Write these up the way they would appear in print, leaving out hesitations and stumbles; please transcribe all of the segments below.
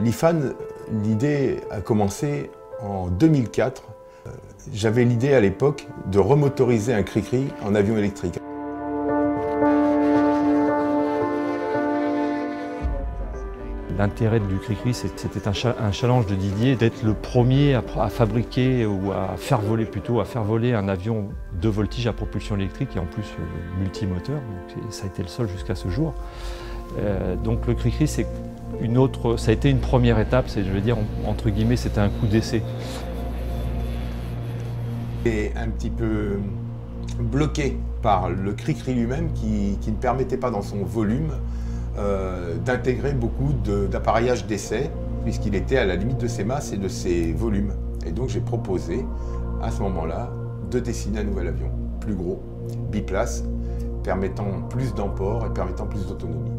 L'IFAN, l'idée a commencé en 2004. J'avais l'idée à l'époque de remotoriser un Cri-Cri en avion électrique. L'intérêt du Cri-Cri, c'était un challenge de Didier d'être le premier à fabriquer ou à faire voler un avion de voltige à propulsion électrique et en plus multimoteur. Donc, ça a été le seul jusqu'à ce jour. Donc le Cri-Cri, ça a été une première étape, je veux dire, entre guillemets, c'était un coup d'essai. Et un petit peu bloqué par le Cri-Cri lui-même qui ne permettait pas dans son volume d'intégrer beaucoup d'appareillage d'essai, puisqu'il était à la limite de ses masses et de ses volumes. Et donc j'ai proposé, à ce moment-là, de dessiner un nouvel avion, plus gros, biplace, permettant plus d'emport et permettant plus d'autonomie.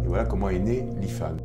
Et voilà comment est né l'IFAN.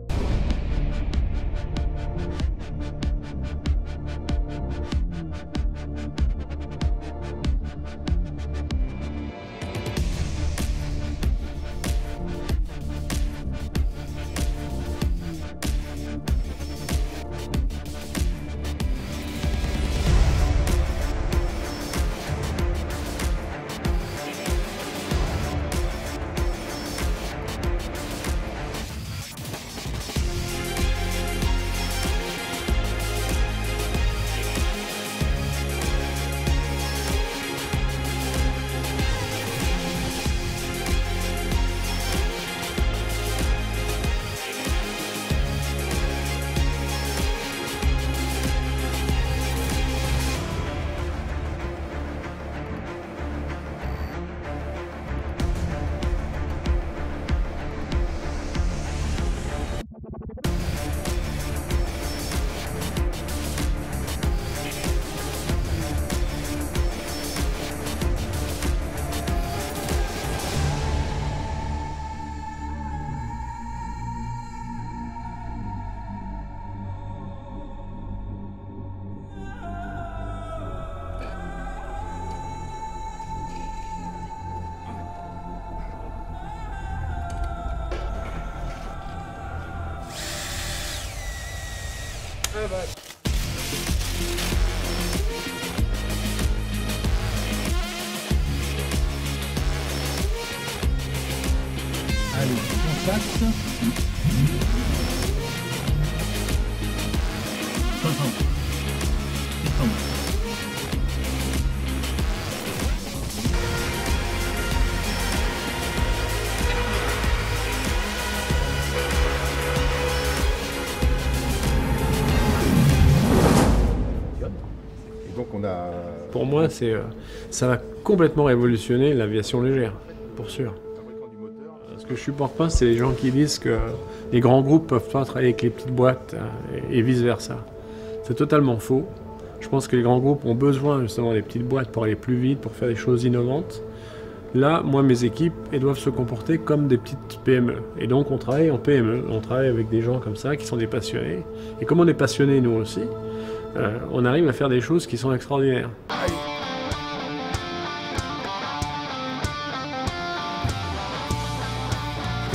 Allez, on passe. 60. Descendre. Et donc on a... Pour moi, ça va complètement révolutionner l'aviation légère, pour sûr. Ce que je supporte pas, c'est les gens qui disent que les grands groupes peuvent pas travailler avec les petites boîtes et vice-versa. C'est totalement faux. Je pense que les grands groupes ont besoin justement des petites boîtes pour aller plus vite, pour faire des choses innovantes. Là, moi, mes équipes, elles doivent se comporter comme des petites PME. Et donc, on travaille en PME. On travaille avec des gens comme ça, qui sont des passionnés. Et comme on est passionnés, nous aussi, on arrive à faire des choses qui sont extraordinaires.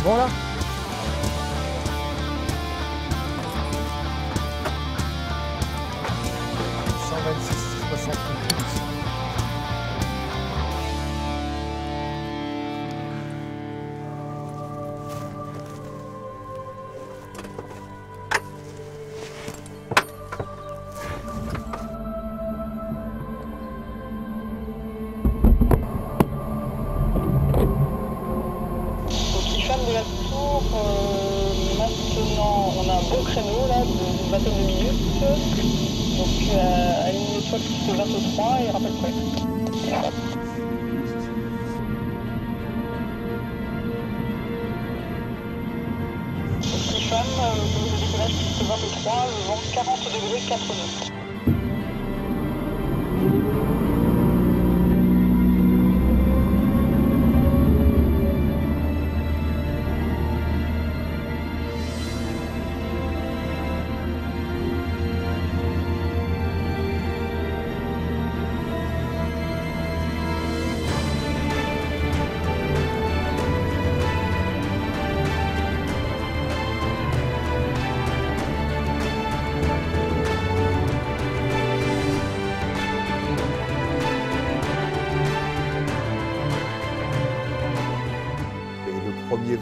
Bon là. De la tour, maintenant on a un bon créneau là d'une vingtaine de minutes, donc alignez-toi plus 23 et rappel prêt. Donc IFAN, le décollage plus 23, le vent 40 degrés 4 nœuds.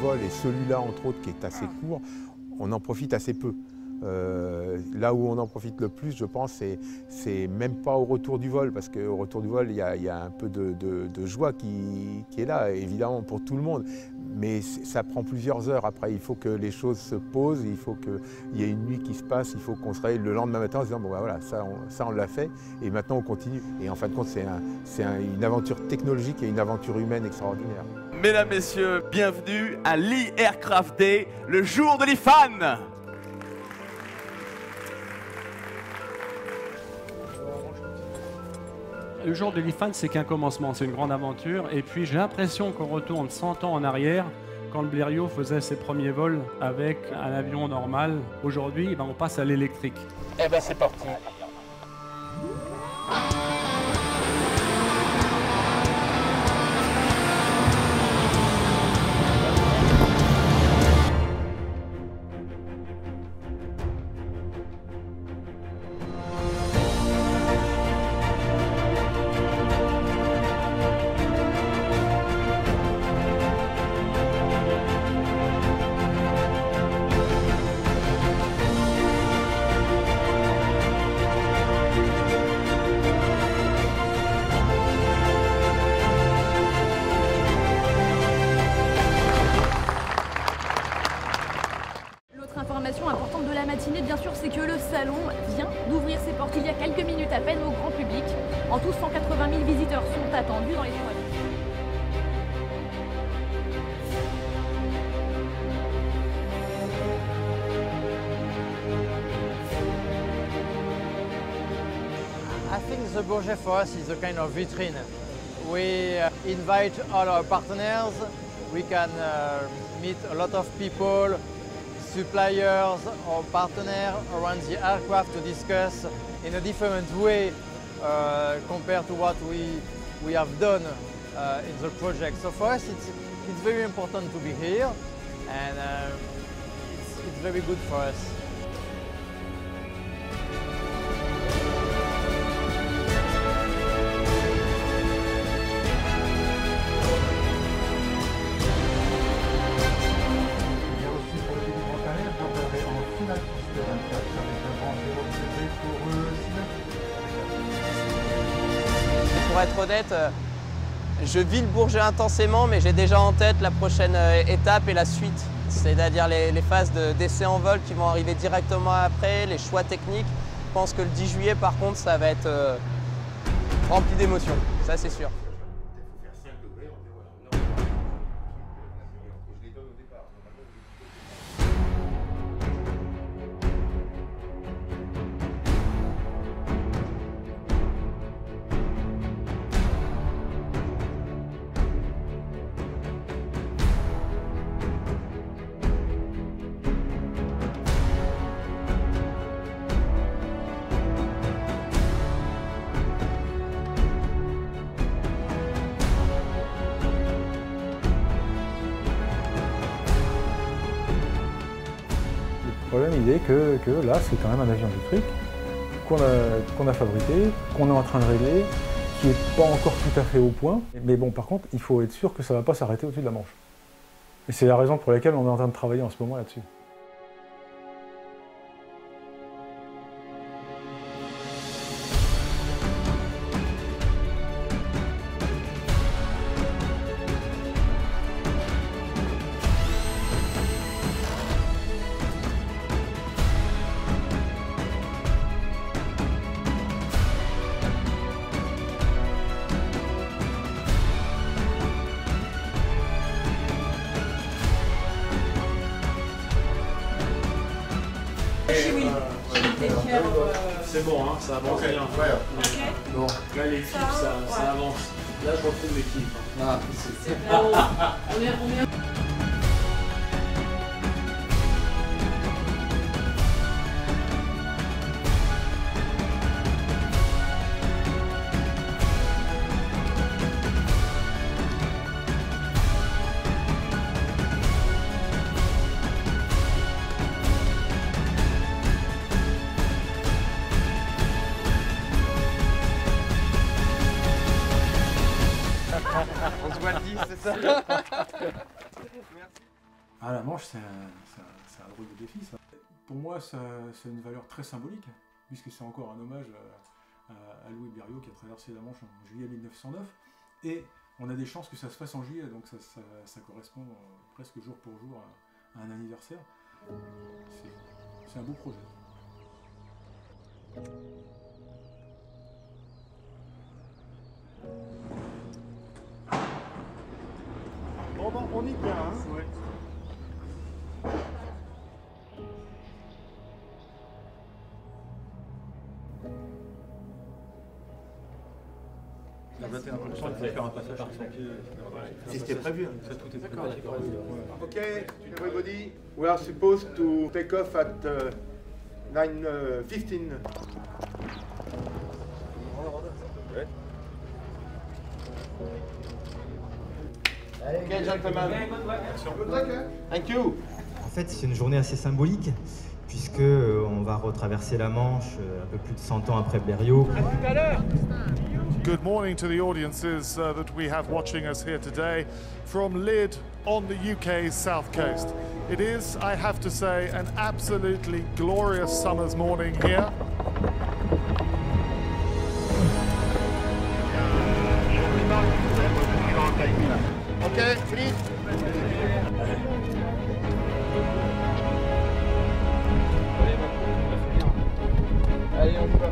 vol et celui-là entre autres qui est assez court, on en profite assez peu. Là où on en profite le plus, je pense, c'est même pas au retour du vol, parce qu'au retour du vol, il y a un peu de joie qui est là, évidemment pour tout le monde, mais ça prend plusieurs heures après. Il faut que les choses se posent, il faut qu'il y ait une nuit qui se passe, il faut qu'on se réveille le lendemain matin en se disant bon ben voilà, ça on l'a fait, et maintenant on continue. Et en fin de compte, c'est une aventure technologique et une aventure humaine extraordinaire. Mesdames, Messieurs, bienvenue à l'e-Aircraft Day, le jour de l'IFAN. Le jour de l'IFAN, c'est qu'un commencement, c'est une grande aventure. Et puis j'ai l'impression qu'on retourne 100 ans en arrière, quand le Blériot faisait ses premiers vols avec un avion normal. Aujourd'hui, on passe à l'électrique. Eh ben c'est parti. Information importante de la matinée, bien sûr, c'est que le salon vient d'ouvrir ses portes il y a quelques minutes à peine au grand public. En tout, 180 000 visiteurs sont attendus dans les tours. I think the Bourget for us is a kind of vitrine. We invite all our partners, we can meet a lot of people, suppliers or partners around the aircraft to discuss in a different way compared to what we have done in the project. So for us it's very important to be here, and it's very good for us. Pour être honnête, je vis le Bourget intensément, mais j'ai déjà en tête la prochaine étape et la suite. C'est-à-dire les phases d'essai en vol qui vont arriver directement après, les choix techniques. Je pense que le 10 juillet, par contre, ça va être rempli d'émotions, ça c'est sûr. Le problème, il est que là, c'est quand même un avion électrique qu'on a fabriqué, qu'on est en train de régler, qui n'est pas encore tout à fait au point. Mais bon, par contre, il faut être sûr que ça ne va pas s'arrêter au-dessus de la Manche. Et c'est la raison pour laquelle on est en train de travailler en ce moment là-dessus. C'est bon, hein, ça avance bien. Bon, là l'équipe, ça avance. Là je retrouve l'équipe. Ah, On se voit le 10, c'est ça? Merci. Ah, la Manche, c'est un drôle de défi, ça. Pour moi, ça a une valeur très symbolique, puisque c'est encore un hommage à Louis Blériot qui a traversé la Manche en juillet 1909. Et on a des chances que ça se fasse en juillet, donc ça correspond presque jour pour jour à un anniversaire. C'est un beau projet. Bon, ben, on y vient, hein. Ouais. La 21%, il faut faire un passage par son pied. C'était prévu. Ça, tout est prévu. Okay, everybody, we are supposed to take off at 9:15. Okay, gentlemen. Good luck, hein? Thank you. En fait, c'est une journée assez symbolique, puisque on va retraverser la Manche un peu plus de 100 ans après Blériot. À tout à l'heure. Good morning to the audiences that we have watching us here today from Lydd on the UK's south coast. It is, I have to say, an absolutely glorious summer's morning here. Okay, please. Allez, on y va.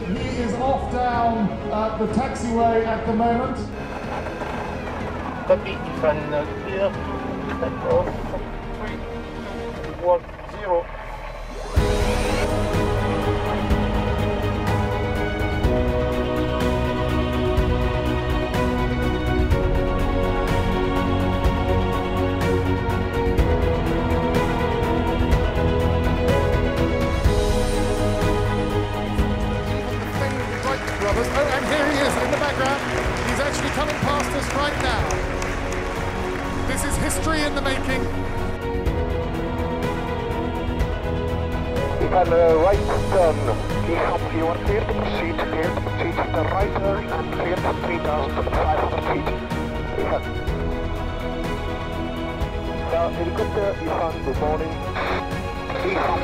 He is off down at the taxiway at the moment. Copy, Ifan, clear to take off. 3, 2, 1, 0. Roberts. Oh, and here he is in the background. He's actually coming past us right now. This is history in the making. Ifan, right turn. You are clear to proceed to the right turn and clear to 3,500 feet. Ifan. Helicopter, Ifan, good morning. Ifan,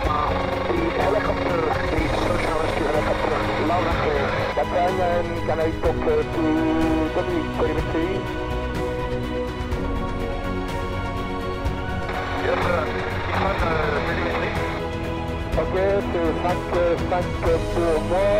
the helicopter, the search and rescue helicopter, loud and clear. Captain, and can I talk to Dominique Perimetry? Yes, Ifan, Perimetry. Ok, c'est 5 pour moi.